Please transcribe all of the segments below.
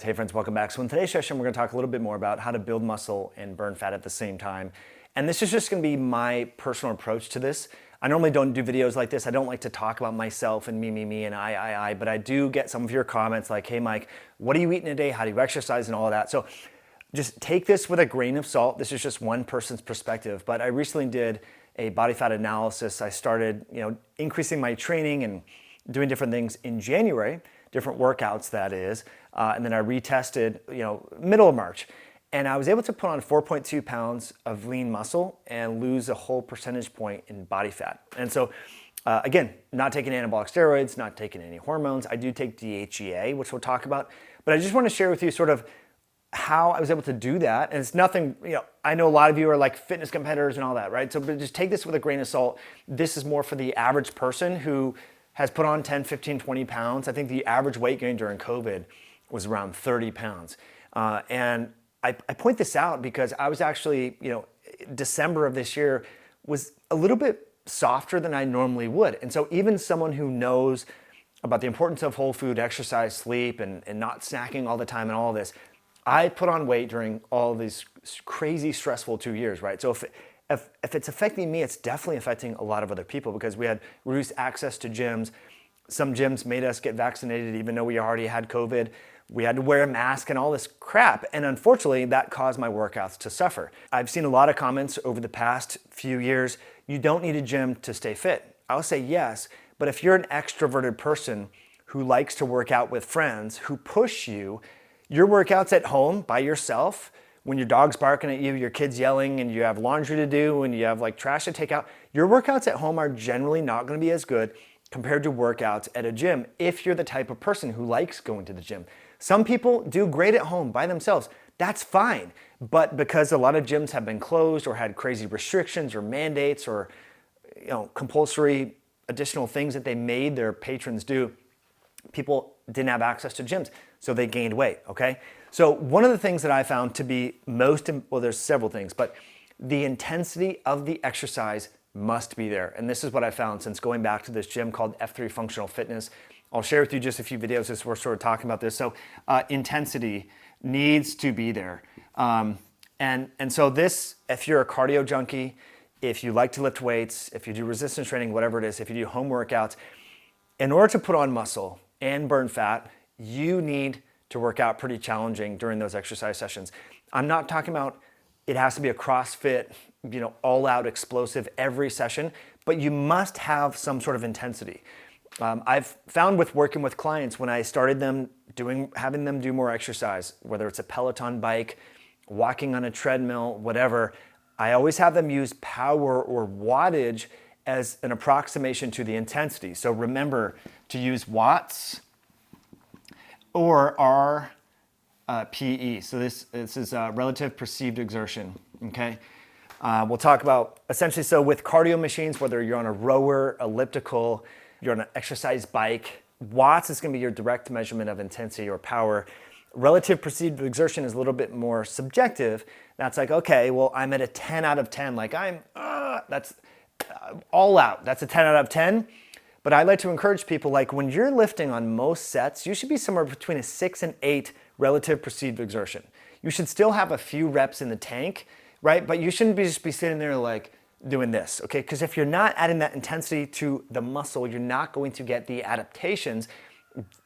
Hey friends, welcome back. So in today's session, we're going to talk a little bit more about how to build muscle and burn fat at the same time. And this is just going to be my personal approach to this. I normally don't do videos like this. I don't like to talk about myself and me, and I, but I do get some of your comments like, hey Mike, what are you eating today? How do you exercise and all of that? So just take this with a grain of salt. This is just one person's perspective, but I recently did a body fat analysis. I started, increasing my training and doing different things in January, different workouts that is, and then I retested, middle of March. And I was able to put on 4.2 pounds of lean muscle and lose a whole percentage point in body fat. And so, again, not taking anabolic steroids, not taking any hormones. I do take DHEA, which we'll talk about. But I just want to share with you sort of how I was able to do that. And it's nothing, I know a lot of you are like fitness competitors and all that, right? So but just take this with a grain of salt. This is more for the average person who has put on 10, 15, 20 pounds. I think the average weight gain during COVID was around 30 pounds. And I point this out because I was actually, December of this year was a little bit softer than I normally would. And so even someone who knows about the importance of whole food, exercise, sleep, and not snacking all the time and all this, I put on weight during all of these crazy stressful 2 years, right? So if it's affecting me, it's definitely affecting a lot of other people because we had reduced access to gyms. Some gyms made us get vaccinated even though we already had COVID. We had to wear a mask and all this crap. And unfortunately, that caused my workouts to suffer. I've seen a lot of comments over the past few years, you don't need a gym to stay fit. I'll say yes, but if you're an extroverted person who likes to work out with friends who push you, your workouts at home by yourself, when your dog's barking at you, your kid's yelling, and you have laundry to do, and you have like trash to take out, your workouts at home are generally not gonna be as good compared to workouts at a gym if you're the type of person who likes going to the gym. Some people do great at home by themselves. That's fine. But because a lot of gyms have been closed or had crazy restrictions or mandates or compulsory additional things that they made their patrons do, people didn't have access to gyms, so they gained weight, okay? So one of the things that I found to be there's several things, but the intensity of the exercise must be there. And this is what I found since going back to this gym called F3 Functional Fitness. I'll share with you just a few videos as we're sort of talking about this. So intensity needs to be there. And so this, if you're a cardio junkie, if you like to lift weights, if you do resistance training, whatever it is, if you do home workouts, in order to put on muscle and burn fat, you need to work out pretty challenging during those exercise sessions. I'm not talking about it has to be a CrossFit, all out explosive every session, but you must have some sort of intensity. I've found with working with clients when I started having them do more exercise, whether it's a Peloton bike, walking on a treadmill, whatever, I always have them use power or wattage as an approximation to the intensity. So remember to use watts or RPE. So this is relative perceived exertion, okay? We'll talk about essentially, so with cardio machines, whether you're on a rower, elliptical, you're on an exercise bike, watts is gonna be your direct measurement of intensity or power. Relative perceived exertion is a little bit more subjective. That's like, okay, well, I'm at a 10 out of 10. Like that's all out. That's a 10 out of 10. But I like to encourage people, like when you're lifting on most sets, you should be somewhere between a 6 and 8 relative perceived exertion. You should still have a few reps in the tank, right? But you shouldn't just be sitting there like doing this, okay? Because if you're not adding that intensity to the muscle, you're not going to get the adaptations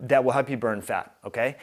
that will help you burn fat, okay?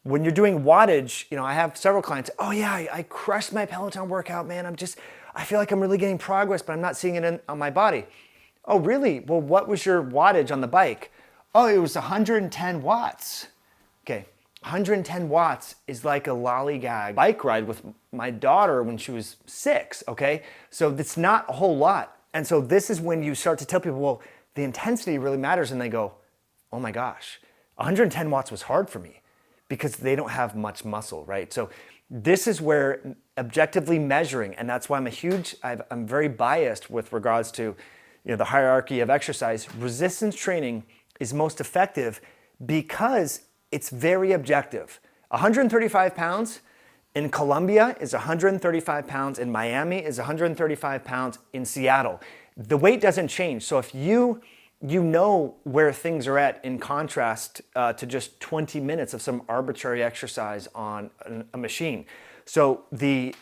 When you're doing wattage, I have several clients, oh yeah, I crushed my Peloton workout, man. I feel like I'm really getting progress, but I'm not seeing it on my body. Oh, really? Well, what was your wattage on the bike? Oh, it was 110 watts. Okay, 110 watts is like a lollygag bike ride with my daughter when she was 6, okay? So it's not a whole lot. And so this is when you start to tell people, well, the intensity really matters. And they go, oh my gosh, 110 watts was hard for me because they don't have much muscle, right? So this is where objectively measuring, and that's why I'm very biased with regards to the hierarchy of exercise. Resistance training is most effective because it's very objective. 135 pounds in Colombia is 135 pounds, in Miami is 135 pounds, in Seattle. The weight doesn't change. So if you you know where things are at in contrast to just 20 minutes of some arbitrary exercise on a machine. So the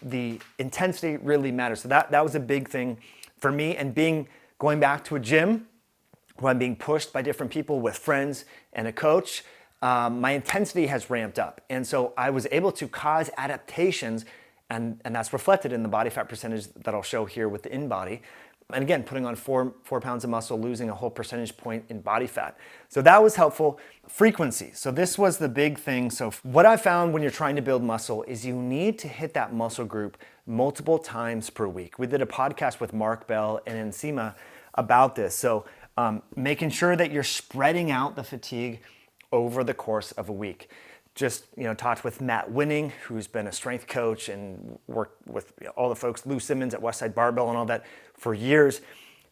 intensity really matters. So that was a big thing for me. And going back to a gym where I'm being pushed by different people with friends and a coach, my intensity has ramped up. And so I was able to cause adaptations, and that's reflected in the body fat percentage that I'll show here with the InBody. And again, putting on 4 pounds of muscle, losing a whole percentage point in body fat. So that was helpful. Frequency. So this was the big thing. So what I found when you're trying to build muscle is you need to hit that muscle group multiple times per week. We did a podcast with Mark Bell and Nsima about this. So making sure that you're spreading out the fatigue over the course of a week. Just talked with Matt Winning, who's been a strength coach and worked with all the folks, Lou Simmons at Westside Barbell and all that for years.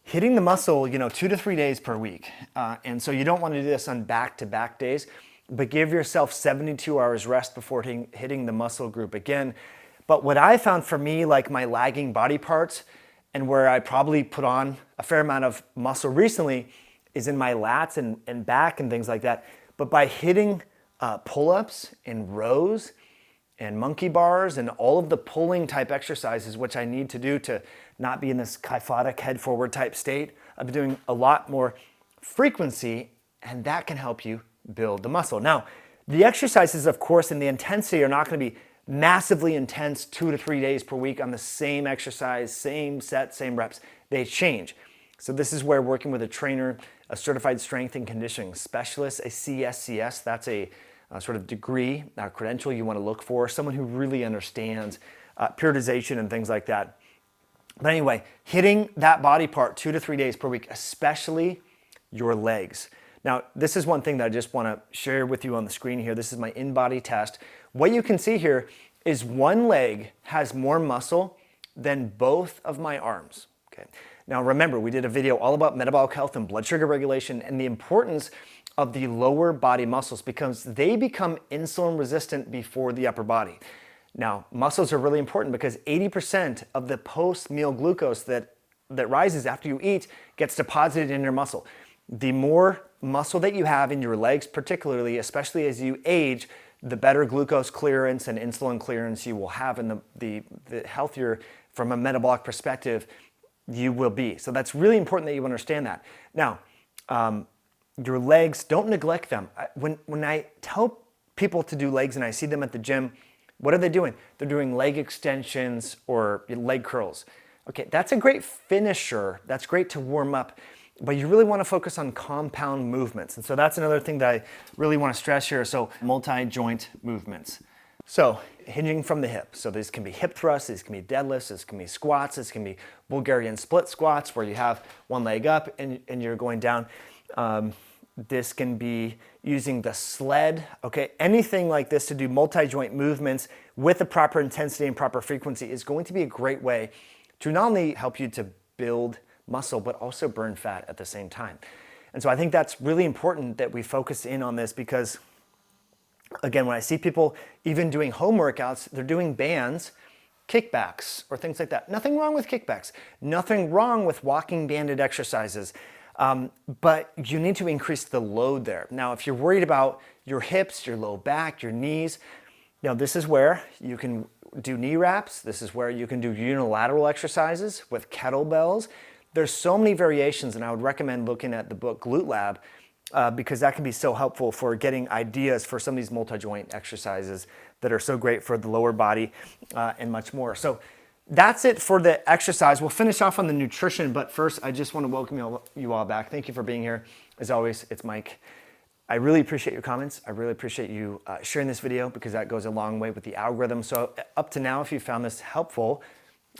Hitting the muscle, 2 to 3 days per week. And so you don't want to do this on back-to-back days, but give yourself 72 hours rest before hitting the muscle group again. But what I found for me, like my lagging body parts, and where I probably put on a fair amount of muscle recently, is in my lats and back and things like that. But by hitting pull-ups and rows and monkey bars and all of the pulling type exercises, which I need to do to not be in this kyphotic head forward type state, I've been doing a lot more frequency, and that can help you build the muscle. Now, the exercises, of course, and the intensity are not going to be massively intense 2 to 3 days per week on the same exercise, same set, same reps. They change. So this is where working with a trainer, a certified strength and conditioning specialist, a CSCS, that's a sort of degree, credential you want to look for, someone who really understands periodization and things like that. But anyway, hitting that body part 2 to 3 days per week, especially your legs. Now, this is one thing that I just want to share with you on the screen here. This is my InBody test. What you can see here is one leg has more muscle than both of my arms. Okay. Now remember, we did a video all about metabolic health and blood sugar regulation and the importance of the lower body muscles because they become insulin resistant before the upper body. Now, muscles are really important because 80% of the post-meal glucose that rises after you eat gets deposited in your muscle. The more muscle that you have in your legs, particularly, especially as you age, the better glucose clearance and insulin clearance you will have, and the healthier from a metabolic perspective you will be. So that's really important that you understand that. Now, your legs, don't neglect them. When I tell people to do legs and I see them at the gym, what are they doing? They're doing leg extensions or leg curls. Okay, that's a great finisher. That's great to warm up, but you really want to focus on compound movements. And so that's another thing that I really want to stress here. So multi-joint movements. So hinging from the hip. So these can be hip thrusts, these can be deadlifts, this can be squats, this can be Bulgarian split squats where you have one leg up and you're going down. This can be using the sled, okay? Anything like this to do multi-joint movements with the proper intensity and proper frequency is going to be a great way to not only help you to build muscle, but also burn fat at the same time. And so I think that's really important that we focus in on this because, again, when I see people even doing home workouts, they're doing bands, kickbacks, or things like that. Nothing wrong with kickbacks. Nothing wrong with walking banded exercises. But you need to increase the load there. Now, if you're worried about your hips, your low back, your knees, this is where you can do knee wraps. This is where you can do unilateral exercises with kettlebells. There's so many variations, and I would recommend looking at the book Glute Lab because that can be so helpful for getting ideas for some of these multi-joint exercises that are so great for the lower body and much more. So that's it for the exercise. We'll finish off on the nutrition, but first I just want to welcome you all back. Thank you for being here. As always, it's Mike. I really appreciate your comments. I really appreciate you sharing this video because that goes a long way with the algorithm. So up to now, if you found this helpful,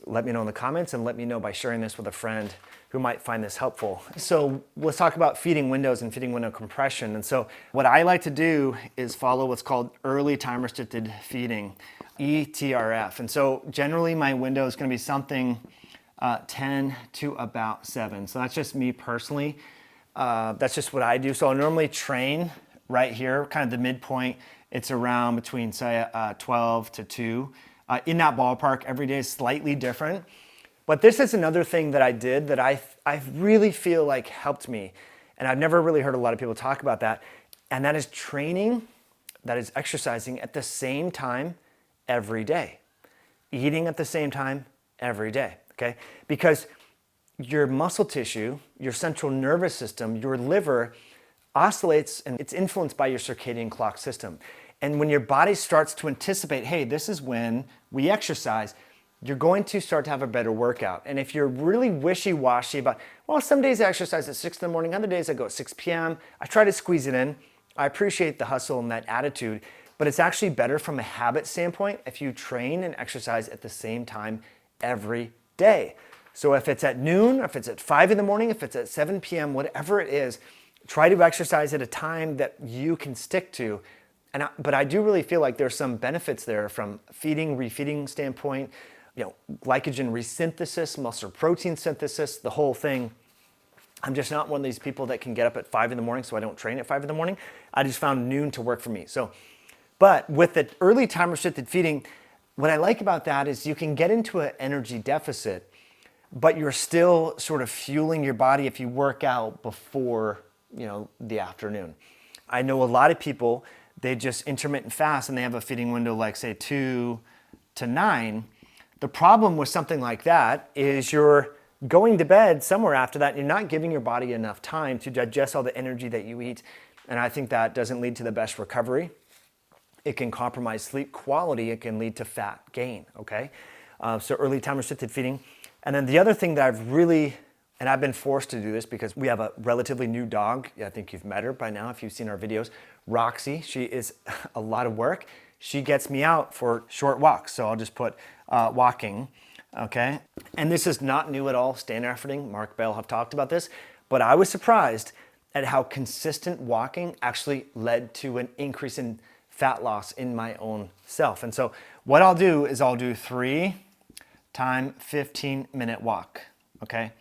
let me know in the comments and let me know by sharing this with a friend who might find this helpful. So let's talk about feeding windows and feeding window compression. And so what I like to do is follow what's called early time restricted feeding, eTRF. And so generally my window is going to be something 10 to about 7. So that's just me personally. That's just what I do. So I'll normally train right here, kind of the midpoint. It's around between say 12 to 2. In that ballpark, every day is slightly different. But this is another thing that I did that I really feel like helped me. And I've never really heard a lot of people talk about that. And that is training, that is exercising at the same time every day. Eating at the same time every day, okay? Because your muscle tissue, your central nervous system, your liver oscillates, and it's influenced by your circadian clock system. And when your body starts to anticipate, hey, this is when we exercise, you're going to start to have a better workout. And if you're really wishy-washy about, well, some days I exercise at 6 in the morning, other days I go at 6 p.m., I try to squeeze it in. I appreciate the hustle and that attitude, but it's actually better from a habit standpoint if you train and exercise at the same time every day. So if it's at noon, if it's at 5 in the morning, if it's at 7 p.m., whatever it is, try to exercise at a time that you can stick to. But I do really feel like there's some benefits there from feeding, refeeding standpoint, glycogen resynthesis, muscle protein synthesis, the whole thing. I'm just not one of these people that can get up at 5 in the morning, so I don't train at 5 in the morning. I just found noon to work for me. But with the early time restricted feeding, what I like about that is you can get into an energy deficit, but you're still sort of fueling your body if you work out before, the afternoon. I know a lot of people, they just intermittent fast and they have a feeding window like say 2 to 9. The problem with something like that is you're going to bed somewhere after that, and you're not giving your body enough time to digest all the energy that you eat. And I think that doesn't lead to the best recovery. It can compromise sleep quality. It can lead to fat gain, okay? So early time restricted feeding. And then the other thing that I've been forced to do this because we have a relatively new dog. I think you've met her by now if you've seen our videos. Roxy, she is a lot of work. She gets me out for short walks. So I'll just put walking, okay? And this is not new at all, stand efforting. Mark Bell have talked about this, but I was surprised at how consistent walking actually led to an increase in fat loss in my own self. And so what I'll do is I'll do 3 time 15-minute walk, okay?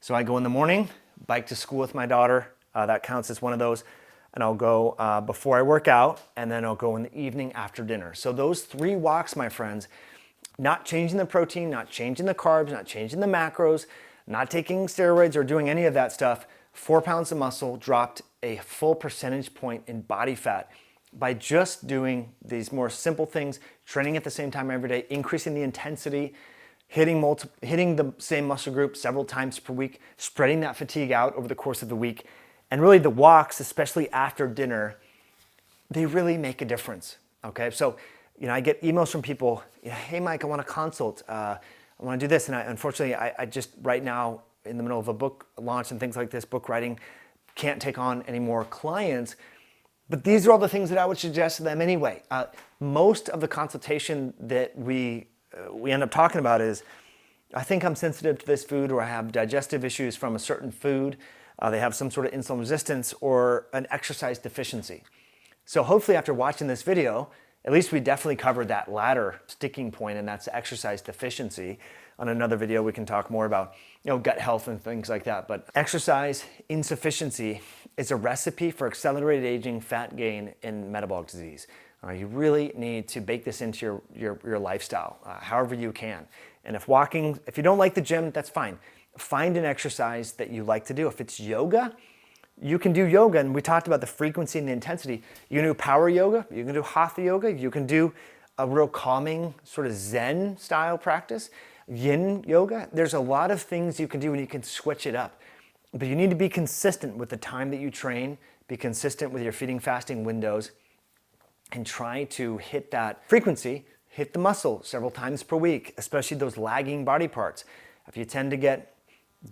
So I go in the morning, bike to school with my daughter. That counts as one of those. And I'll go before I work out, and then I'll go in the evening after dinner. So those 3 walks, my friends, not changing the protein, not changing the carbs, not changing the macros, not taking steroids or doing any of that stuff, 4 pounds of muscle, dropped a full percentage point in body fat by just doing these more simple things, training at the same time every day, increasing the intensity, hitting the same muscle group several times per week, spreading that fatigue out over the course of the week. And really the walks, especially after dinner, they really make a difference, okay? So, I get emails from people, hey Mike, I want a consult. I want to do this. And unfortunately, I just right now, in the middle of a book launch and things like this, book writing, can't take on any more clients. But these are all the things that I would suggest to them anyway. Most of the consultation that we end up talking about is, I think I'm sensitive to this food, or I have digestive issues from a certain food. They have some sort of insulin resistance or an exercise deficiency. So hopefully after watching this video, at least we definitely covered that latter sticking point, and that's exercise deficiency. On another video, we can talk more about gut health and things like that. But exercise insufficiency is a recipe for accelerated aging, fat gain, and metabolic disease. You really need to bake this into your lifestyle, however you can. And if you don't like the gym, that's fine. Find an exercise that you like to do. If it's yoga, you can do yoga, and we talked about the frequency and the intensity. You can do power yoga, you can do hatha yoga, you can do a real calming sort of Zen style practice, yin yoga. There's a lot of things you can do and you can switch it up. But you need to be consistent with the time that you train, be consistent with your feeding fasting windows, and try to hit that frequency, hit the muscle several times per week, especially those lagging body parts. If you tend to get,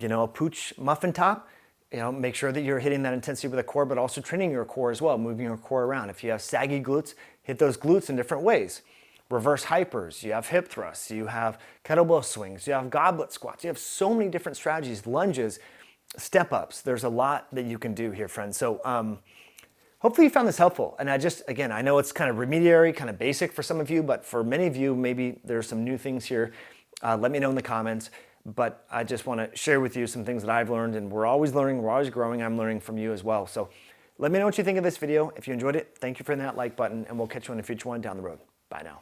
a pooch muffin top, make sure that you're hitting that intensity with the core, but also training your core as well, moving your core around. If you have saggy glutes, hit those glutes in different ways. Reverse hypers, you have hip thrusts, you have kettlebell swings, you have goblet squats. You have so many different strategies, lunges, step ups. There's a lot that you can do here, friends. So hopefully you found this helpful. And I know it's kind of remediary, kind of basic for some of you, but for many of you, maybe there's some new things here. Let me know in the comments. But I just want to share with you some things that I've learned, and we're always learning, we're always growing. I'm learning from you as well. So let me know what you think of this video. If you enjoyed it, thank you for hitting that like button, and we'll catch you on a future one down the road. Bye now.